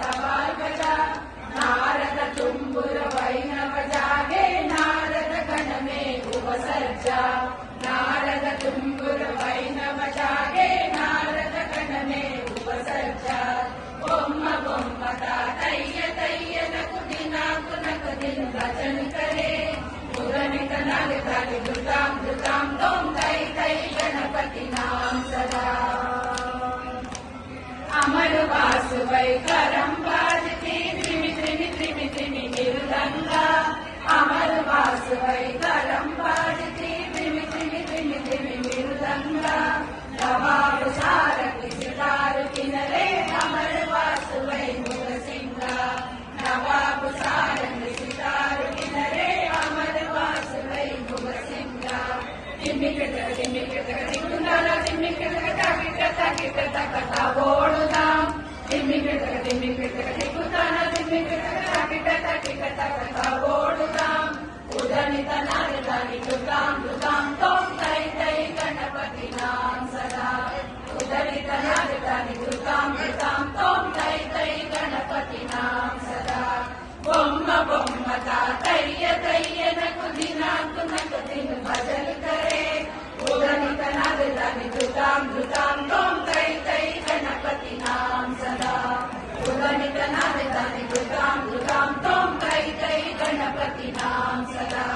तवाल बजा नारद तुम्बुर वैणव जागे नारद गण में उपसर्जा नारद तुम्बुर वैणव जागे नारद गण में उपसर्जा बोम्म बोम्म तैय तैय नकु दिन भजन करे उदनित नग तग धृताम तोम तै तै गणपति नाम सदा अमर वास वैकरम बाजती त्रिमि त्रिमि त्रिमि त्रिमि निर्दंगा अमर वास वैकरम बाजती त्रिमि त्रिमि त्रिमि त्रिमि निर्दंगा नवाब सारक सितार किनरे अमर वास वै मुग सिंगा नवाब सारक सितार किनरे अमर वास वै मुग सिंगा ఓడుదాం ఓడుదాం ఉదనిత నారదాని దుతాం తోం తై తై గణపతి నాం సదా ఉదనిత నారదాని దుతాం తోం తై తై గణపతి నాం సదా బొమ్మ బొమ్మ తయ్య తయ్య నకు దినాకు దిన్ భజన करे उदनित नारदानि धृतां तोम तै तै गणपति नाम सदा उदनित नारदानि धृतां तोम तै तै गणपति नाम सदा